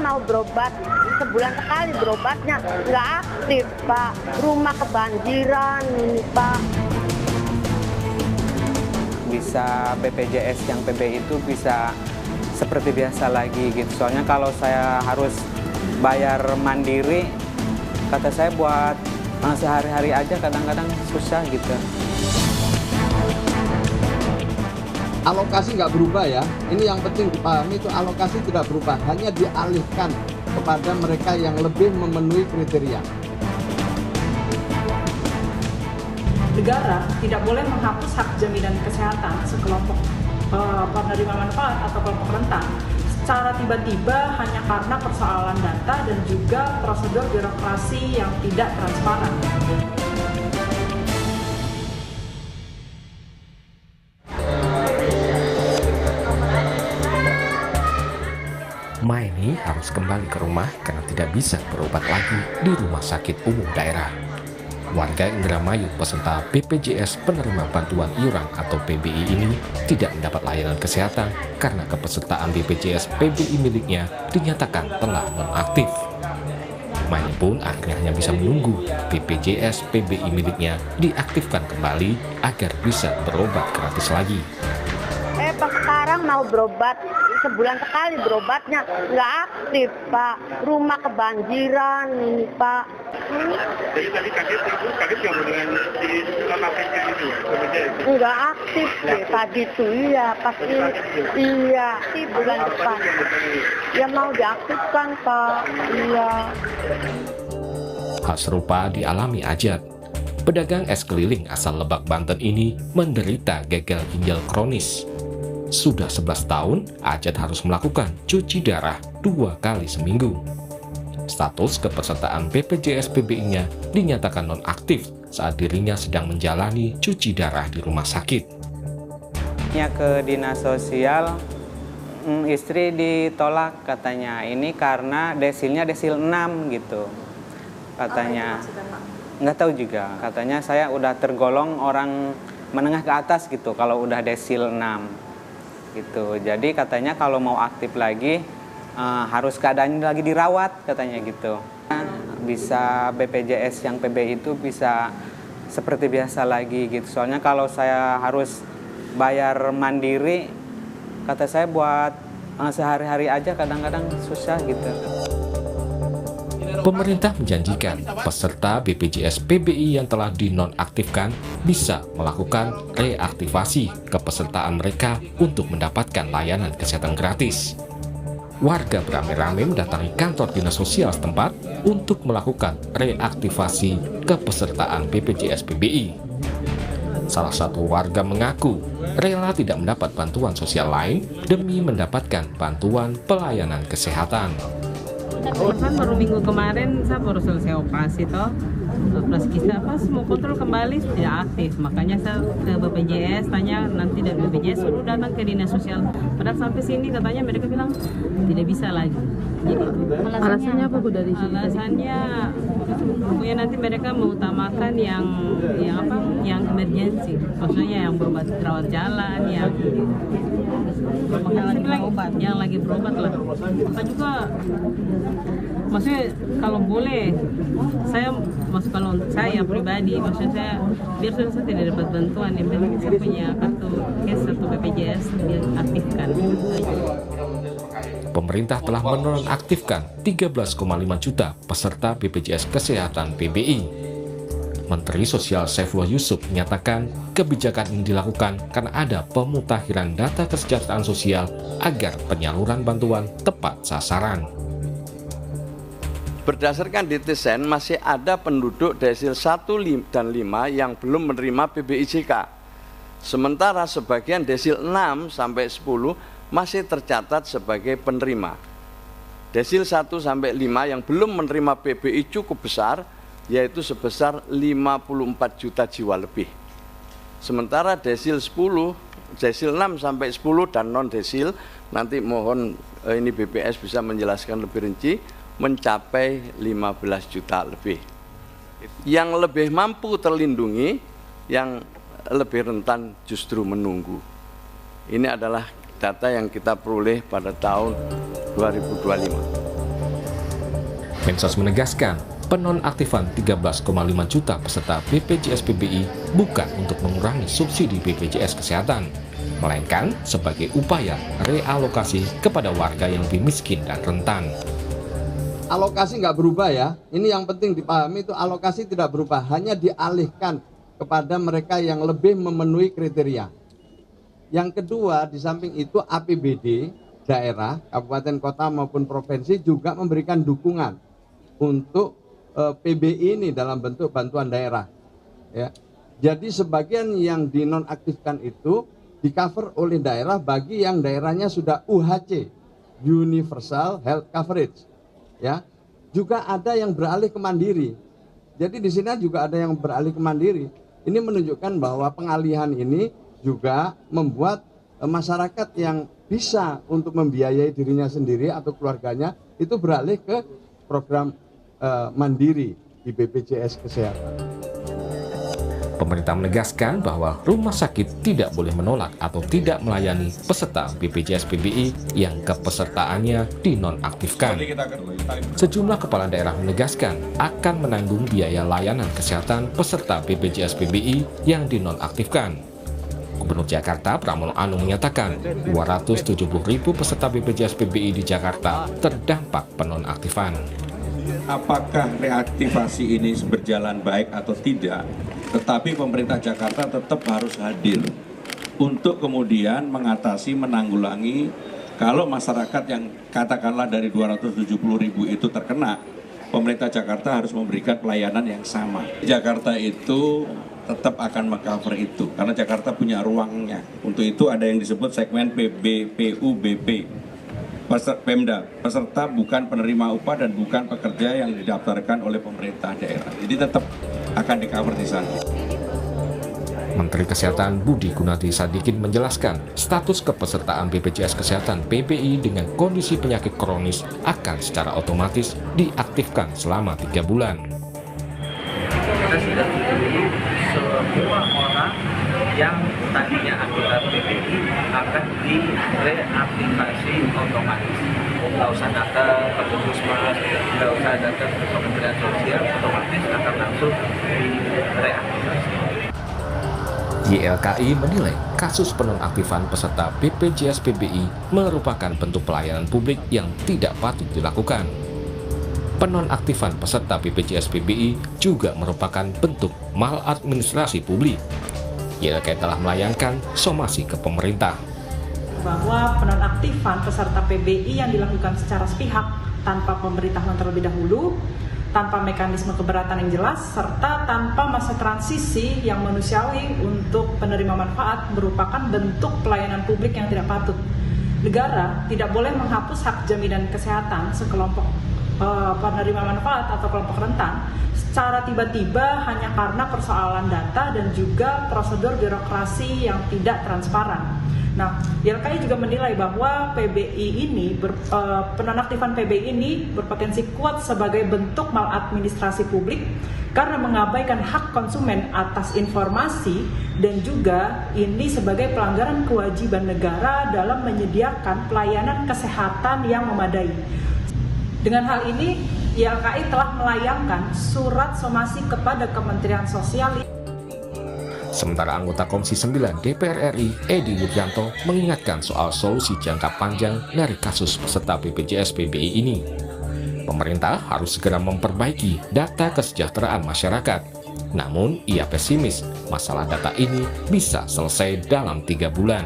mau berobat, sebulan sekali berobatnya, nggak aktif, Pak. Rumah kebanjiran ini, Pak. Bisa BPJS yang PBI itu bisa seperti biasa lagi gitu. Soalnya kalau saya harus bayar mandiri, kata saya buat sehari-hari aja kadang-kadang susah gitu. Alokasi nggak berubah ya, ini yang penting dipahami, itu alokasi tidak berubah, hanya dialihkan kepada mereka yang lebih memenuhi kriteria. Negara tidak boleh menghapus hak jaminan kesehatan sekelompok penerima manfaat atau kelompok rentan secara tiba-tiba hanya karena persoalan data dan juga prosedur birokrasi yang tidak transparan. Maeni harus kembali ke rumah karena tidak bisa berobat lagi di rumah sakit umum daerah. Warga Indramayu peserta BPJS penerima bantuan iuran atau PBI ini tidak mendapat layanan kesehatan karena kepesertaan BPJS PBI miliknya dinyatakan telah nonaktif. Maeni pun akhirnya hanya bisa menunggu BPJS PBI miliknya diaktifkan kembali agar bisa berobat gratis lagi. Pas sekarang mau berobat, sebulan sekali berobatnya, nggak aktif, Pak. Rumah kebanjiran ini, Pak. Jadi tadi kaget nggak dengan si nonaktifnya itu? Nggak aktif deh tadi tuh, iya pasti, iya di bulan depan. Ya mau diaktifkan, Pak, iya. Hal serupa dialami Ajat. Pedagang es keliling asal Lebak, Banten ini menderita gagal ginjal kronis. Sudah 11 tahun, Ajat harus melakukan cuci darah 2 kali seminggu. Status kepesertaan BPJS PBI-nya dinyatakan nonaktif saat dirinya sedang menjalani cuci darah di rumah sakit. Ke dinas sosial, istri ditolak katanya, ini karena desilnya desil 6 gitu. Katanya, nggak tahu juga, katanya saya udah tergolong orang menengah ke atas gitu kalau udah desil 6. Gitu. Jadi katanya kalau mau aktif lagi harus keadaannya lagi dirawat katanya gitu. Bisa BPJS yang PBI itu bisa seperti biasa lagi gitu. Soalnya kalau saya harus bayar mandiri, kata saya buat sehari-hari aja kadang-kadang susah gitu. Pemerintah menjanjikan peserta BPJS PBI yang telah dinonaktifkan bisa melakukan reaktivasi kepesertaan mereka untuk mendapatkan layanan kesehatan gratis. Warga beramai-ramai mendatangi kantor dinas sosial setempat untuk melakukan reaktivasi kepesertaan BPJS PBI. Salah satu warga mengaku rela tidak mendapat bantuan sosial lain demi mendapatkan bantuan pelayanan kesehatan. Kan baru minggu kemarin saya baru selesai operasi toh, plus kita mau kontrol kembali tidak aktif, makanya saya ke BPJS tanya, nanti dari BPJS suruh datang ke dinas sosial, padahal sampai sini katanya mereka bilang tidak bisa lagi. Jadi alasannya apa Bu dari sini? Alasannya pokoknya nanti mereka mengutamakan yang emergency, maksudnya yang berobat rawat jalan, yang lagi berobat lah. Maka juga maksudnya kalau boleh kalau saya pribadi, maksudnya saya biar saya tidak dapat bantuan, yang penting saya punya kartu kes atau BPJS diaktifkan. Pemerintah telah menonaktifkan 13,5 juta peserta BPJS Kesehatan PBI. Menteri Sosial Saifullah Yusuf menyatakan kebijakan ini dilakukan karena ada pemutakhiran data kesejahteraan sosial agar penyaluran bantuan tepat sasaran. Berdasarkan DTSEN, masih ada penduduk desil 1 dan 5 yang belum menerima PBIJK. Sementara sebagian desil 6 sampai 10 masih tercatat sebagai penerima. Desil 1 sampai 5 yang belum menerima PBI cukup besar, yaitu sebesar 54 juta jiwa lebih. Sementara desil 10, desil 6 sampai 10 dan non desil, nanti mohon ini BPS bisa menjelaskan lebih rinci, mencapai 15 juta lebih. Yang lebih mampu terlindungi, yang lebih rentan justru menunggu. Ini adalah data yang kita peroleh pada tahun 2025. Mensos menegaskan, penonaktifan 13,5 juta peserta BPJS PBI bukan untuk mengurangi subsidi BPJS Kesehatan, melainkan sebagai upaya realokasi kepada warga yang lebih miskin dan rentan. Alokasi nggak berubah ya, ini yang penting dipahami, itu alokasi tidak berubah, hanya dialihkan kepada mereka yang lebih memenuhi kriteria. Yang kedua, di samping itu APBD daerah, kabupaten kota maupun provinsi juga memberikan dukungan untuk PBI ini dalam bentuk bantuan daerah. Ya. Jadi sebagian yang dinonaktifkan itu di-cover oleh daerah bagi yang daerahnya sudah UHC, Universal Health Coverage. Ya. Juga ada yang beralih ke mandiri. Jadi di sini juga ada yang beralih ke mandiri. Ini menunjukkan bahwa pengalihan ini juga membuat masyarakat yang bisa untuk membiayai dirinya sendiri atau keluarganya itu beralih ke program mandiri di BPJS Kesehatan. Pemerintah menegaskan bahwa rumah sakit tidak boleh menolak atau tidak melayani peserta BPJS PBI yang kepesertaannya dinonaktifkan. Sejumlah kepala daerah menegaskan akan menanggung biaya layanan kesehatan peserta BPJS PBI yang dinonaktifkan. Gubernur Jakarta Pramono Anung menyatakan 270.000 peserta BPJS PBI di Jakarta terdampak penonaktifan. Apakah reaktivasi ini berjalan baik atau tidak, tetapi pemerintah Jakarta tetap harus hadir untuk kemudian mengatasi, menanggulangi kalau masyarakat yang katakanlah dari 270.000 itu terkena, pemerintah Jakarta harus memberikan pelayanan yang sama. Jakarta itu tetap akan meng-cover itu, karena Jakarta punya ruangnya. Untuk itu ada yang disebut segmen PBPUBP. Pemda, peserta bukan penerima upah dan bukan pekerja yang didaftarkan oleh pemerintah daerah. Jadi tetap akan di-cover di sana. Menteri Kesehatan Budi Gunadi Sadikin menjelaskan status kepesertaan BPJS Kesehatan PBI dengan kondisi penyakit kronis akan secara otomatis diaktifkan selama 3 bulan. Kita sudah tuju semua orang yang tadinya anggota PBI akan direaktivasi otomatis. Nggak usah datang ke Puskesmas, nggak usah datang ke Kementerian Sosial, otomatis akan langsung direaktivasi. YLKI menilai kasus penonaktifan peserta BPJS PBI merupakan bentuk pelayanan publik yang tidak patut dilakukan. Penonaktifan peserta BPJS PBI juga merupakan bentuk maladministrasi publik. YLKI telah melayangkan somasi ke pemerintah. Bahwa penonaktifan peserta PBI yang dilakukan secara sepihak tanpa pemberitahuan terlebih dahulu, tanpa mekanisme keberatan yang jelas, serta tanpa masa transisi yang manusiawi untuk penerima manfaat merupakan bentuk pelayanan publik yang tidak patut. Negara tidak boleh menghapus hak jaminan kesehatan sekelompok penerima manfaat atau kelompok rentan secara tiba-tiba hanya karena persoalan data dan juga prosedur birokrasi yang tidak transparan. Nah, YLKI juga menilai bahwa penonaktifan PBI ini berpotensi kuat sebagai bentuk maladministrasi publik karena mengabaikan hak konsumen atas informasi dan juga ini sebagai pelanggaran kewajiban negara dalam menyediakan pelayanan kesehatan yang memadai. Dengan hal ini, YLKI telah melayangkan surat somasi kepada Kementerian Sosial. Sementara anggota Komisi 9 DPR RI, Edi Wuryanto, mengingatkan soal solusi jangka panjang dari kasus peserta BPJS PBI ini. Pemerintah harus segera memperbaiki data kesejahteraan masyarakat. Namun, ia pesimis masalah data ini bisa selesai dalam 3 bulan.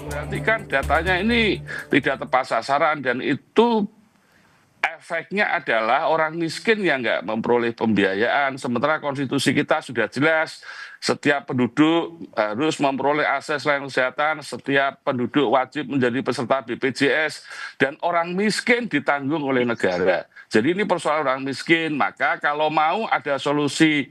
Berarti kan datanya ini tidak tepat sasaran dan itu efeknya adalah orang miskin yang nggak memperoleh pembiayaan, sementara konstitusi kita sudah jelas, setiap penduduk harus memperoleh akses layanan kesehatan, setiap penduduk wajib menjadi peserta BPJS, dan orang miskin ditanggung oleh negara. Jadi ini persoalan orang miskin, maka kalau mau ada solusi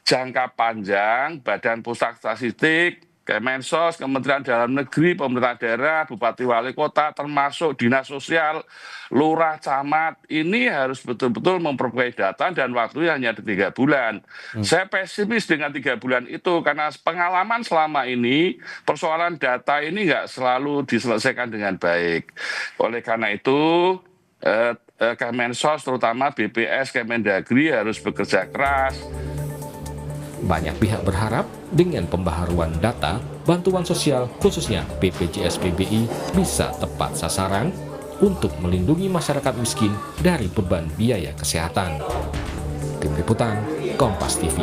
jangka panjang, Badan Pusat Statistik, Kemensos, Kementerian Dalam Negeri, pemerintah daerah, bupati wali kota, termasuk dinas sosial, lurah, camat, ini harus betul-betul memperoleh data dan waktunya hanya 3 bulan. Saya pesimis dengan 3 bulan itu karena pengalaman selama ini persoalan data ini nggak selalu diselesaikan dengan baik. Oleh karena itu Kemensos, terutama BPS, Kemendagri harus bekerja keras. Banyak pihak berharap dengan pembaharuan data, bantuan sosial khususnya BPJS PBI bisa tepat sasaran untuk melindungi masyarakat miskin dari beban biaya kesehatan. Tim Liputan, Kompas TV.